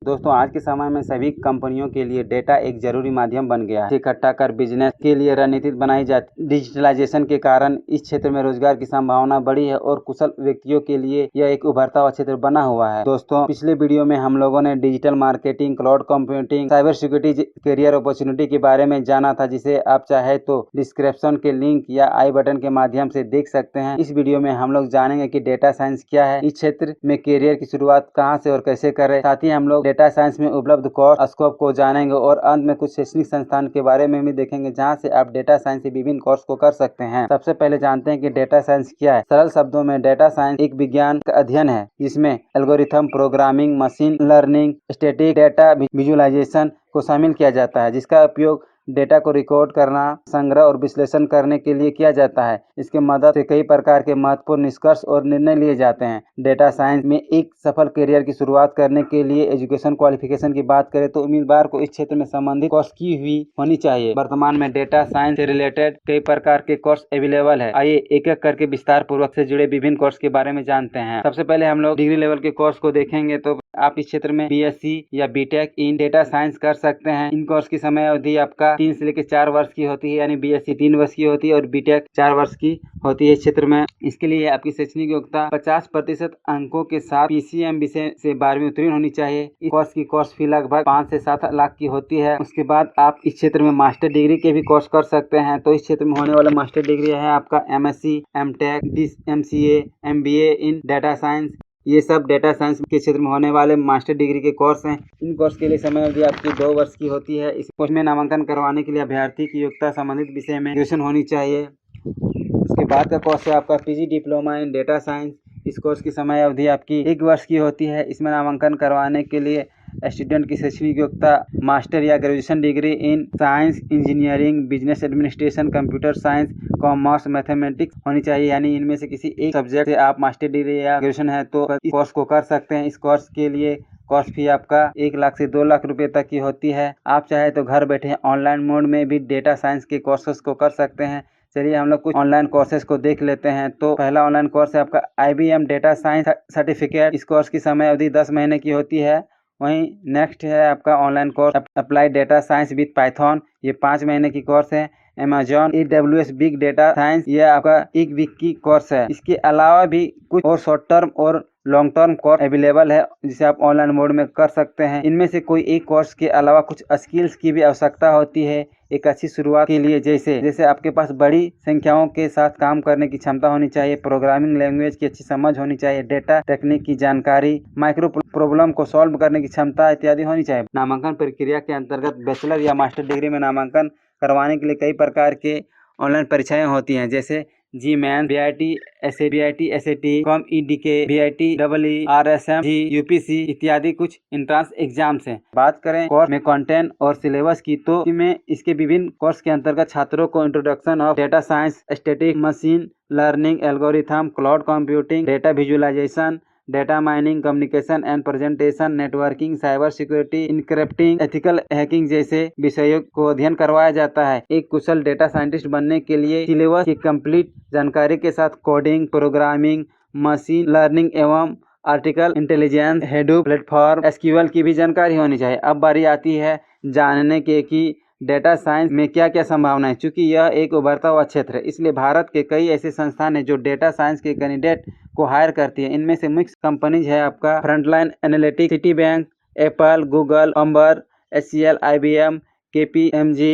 दोस्तों आज के समय में सभी कंपनियों के लिए डेटा एक जरूरी माध्यम बन गया है। इकट्ठा कर बिजनेस के लिए रणनीति बनाई जाती। डिजिटलाइजेशन के कारण इस क्षेत्र में रोजगार की संभावना बढ़ी है और कुशल व्यक्तियों के लिए यह एक उभरता हुआ क्षेत्र बना हुआ है। दोस्तों पिछले वीडियो में हम लोगों ने digital marketing, cloud computing, cyber security career opportunity के बारे में जाना था, जिसे आप चाहे तो डिस्क्रिप्शन के लिंक या आई बटन के माध्यम से देख सकते हैं। इस वीडियो में हम लोग जानेंगे कि डेटा साइंस क्या है, इस क्षेत्र में करियर की शुरुआत कहाँ से और कैसे करें। साथ ही हम लोग डेटा साइंस में उपलब्ध कोर्स स्कोप को जानेंगे और अंत में कुछ शैक्षणिक संस्थान के बारे में भी देखेंगे जहां से आप डेटा साइंस से विभिन्न कोर्स को कर सकते हैं। सबसे पहले जानते हैं कि डेटा साइंस क्या है। सरल शब्दों में डेटा साइंस एक विज्ञान का अध्ययन है जिसमें algorithm, programming, machine learning, static data visualisation को शामिल किया जाता है, जिसका उपयोग डेटा को रिकॉर्ड करना, संग्रह और विश्लेषण करने के लिए किया जाता है। इसके मदद से कई प्रकार के महत्वपूर्ण निष्कर्ष और निर्णय लिए जाते हैं। डेटा साइंस में एक सफल करियर की शुरुआत करने के लिए एजुकेशन क्वालिफिकेशन की बात करें तो उम्मीदवार को इस क्षेत्र में संबंधित कोर्स की हुई होनी चाहिए। वर्तमान में डेटा साइंस से रिलेटेड कई प्रकार के कोर्स अवेलेबल है। आइए एक एक करके विस्तार पूर्वक से जुड़े विभिन्न कोर्स के बारे में जानते हैं। सबसे पहले हम लोग डिग्री लेवल के कोर्स को देखेंगे तो आप इस क्षेत्र में बीएससी या बीटेक इन डेटा साइंस कर सकते हैं। इन कोर्स की समय अवधि आपका 3 से लेकर 4 वर्ष की होती है, यानी बीएससी 3 वर्ष की होती है और बीटेक 4 वर्ष की होती है। इस क्षेत्र में इसके लिए आपकी शैक्षणिक योग्यता 50% अंकों के साथ पीसीएम विषय से 12वीं उत्तीर्ण होनी चाहिए। इस कोर्स की कोर्स फी लगभग 5 से 7 लाख की होती है। उसके बाद आप इस क्षेत्र में मास्टर डिग्री के भी कोर्स कर सकते हैं। तो इस क्षेत्र में होने वाला मास्टर डिग्री है आपका MSc, MTech, MCA, MBA in data science. ये सब डेटा साइंस के क्षेत्र में होने वाले मास्टर डिग्री के कोर्स हैं। इन कोर्स के लिए समय अवधि आपकी 2 वर्ष की होती है। इस कोर्स में नामांकन करवाने के लिए अभ्यर्थी की योग्यता संबंधित विषय में ग्रेजुएशन होनी चाहिए। उसके बाद का कोर्स है आपका PG diploma in data science. इस कोर्स की समय अवधि आपकी 1 वर्ष की होती है। इसमें नामांकन करवाने के लिए स्टूडेंट की शैक्षणिक योग्यता मास्टर या graduation degree in science, engineering, business administration, computer science, commerce, mathematics होनी चाहिए। यानी इनमें से किसी एक सब्जेक्ट से आप मास्टर डिग्री या ग्रेजुएशन है तो इस कोर्स को कर सकते हैं। इस कोर्स के लिए कोर्स फी आपका 1 लाख से 2 लाख रुपए तक की होती है। आप चाहे तो घर बैठे ऑनलाइन मोड में भी डेटा साइंस के कोर्सेस को कर सकते हैं। चलिए हम लोग कुछ ऑनलाइन कोर्सेज को देख लेते हैं। तो पहला ऑनलाइन कोर्स है आपका IBM डेटा साइंस सर्टिफिकेट। इस कोर्स की समय अवधि 10 महीने की होती है। वहीं नेक्स्ट है आपका online course applied data science with Python. ये 5 महीने की कोर्स है। Amazon AWS big data science, ये आपका 1 वीक की कोर्स है। इसके अलावा भी कुछ और शॉर्ट टर्म और लॉन्ग टर्म कोर्स अवेलेबल है जिसे आप ऑनलाइन मोड में कर सकते हैं। इनमें से कोई एक कोर्स के अलावा कुछ स्किल्स की भी आवश्यकता होती है एक अच्छी शुरुआत के लिए। जैसे आपके पास बड़ी संख्याओं के साथ काम करने की क्षमता होनी चाहिए, प्रोग्रामिंग लैंग्वेज की अच्छी समझ होनी चाहिए, डेटा टेक्निक की जानकारी, माइक्रो प्रॉब्लम को सॉल्व करने की क्षमता इत्यादि होनी चाहिए। नामांकन प्रक्रिया के अंतर्गत बैचलर या मास्टर डिग्री में नामांकन करवाने के लिए कई प्रकार के ऑनलाइन परीक्षाएं होती हैं, जैसे GMAN, BIT, SAT, COM-EDK, BIT, EE, RSM, UPC इत्यादि कुछ एंट्रेंस एग्जाम्स हैं। बात करें कोर्स में कंटेंट और सिलेबस की तो में इसके विभिन्न कोर्स के अंतर्गत छात्रों को introduction of data science, static, machine learning, algorithm, cloud computing, data visualisation, data mining, communication and presentation, networking, cyber security, encrypting, ethical hacking जैसे विषयों को अध्ययन करवाया जाता है। एक कुशल डेटा साइंटिस्ट बनने के लिए सिलेबस की कंप्लीट जानकारी के साथ कोडिंग, प्रोग्रामिंग, मशीन लर्निंग एवं आर्टिकल इंटेलिजेंस, हेडूप प्लेटफॉर्म, SQL की भी जानकारी होनी चाहिए। अब बारी आती है जानने के कि डेटा साइंस में क्या क्या संभावना है। चूंकि यह एक उभरता हुआ क्षेत्र है, इसलिए भारत के कई ऐसे संस्थान हैं जो डेटा साइंस के कैंडिडेट को हायर करती है। इनमें से मुख्य कंपनीज है आपका Frontline Analytics, Citibank, Apple, Google, अंबर, HCL, IBM, KPMG,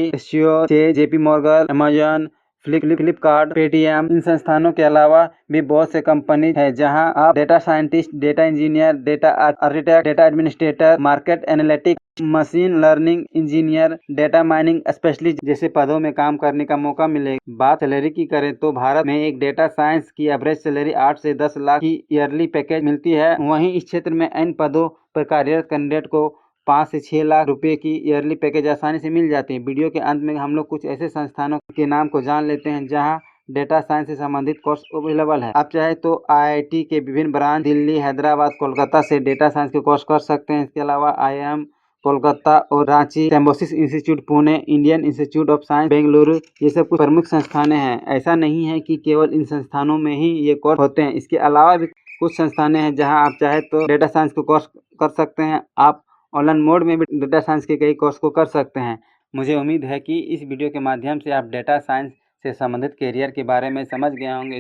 JP Morgan, Amazon, Flipkart, Paytm. इन संस्थानों के अलावा भी बहुत से कंपनी है जहां आप data scientist, data engineer, data architect, data administrator, market analytics, machine learning engineer, data mining specialist जैसे पदों में काम करने का मौका मिलेगा। बात सैलरी की करें तो भारत में एक डेटा साइंस की एवरेज सैलरी 8 से 10 लाख की ईयरली पैकेज मिलती है। वहीं इस क्षेत्र में अन्य पदों पर कार्यरत कैंडिडेट को 5 से 6 लाख रुपए की ईयरली पैकेज आसानी से मिल जाती है। वीडियो के अंत में हम लोग कुछ ऐसे संस्थानों के नाम को जान लेते हैं जहां डेटा साइंस से संबंधित कोर्स अवेलेबल है। आप चाहे तो IIT के विभिन्न ब्रांच दिल्ली, हैदराबाद, कोलकाता से डेटा साइंस के कोर्स कर सकते हैं। इसके अलावा IIM कोलकाता और Ranchi, symbiosis institute Pune, Indian institute of science Bengaluru, ये सब कुछ प्रमुख संस्थानें हैं। ऐसा नहीं है कि केवल इन संस्थानों में ही ये कोर्स होते हैं। इसके अलावा भी कुछ संस्थानें हैं जहां आप चाहे तो डेटा साइंस के कोर्स कर सकते हैं। आप ऑनलाइन मोड में भी डेटा साइंस के कई कोर्स को कर सकते हैं। मुझे उम्मीद है कि इस वीडियो के माध्यम से आप डेटा साइंस से संबंधित करियर के बारे में समझ गए होंगे।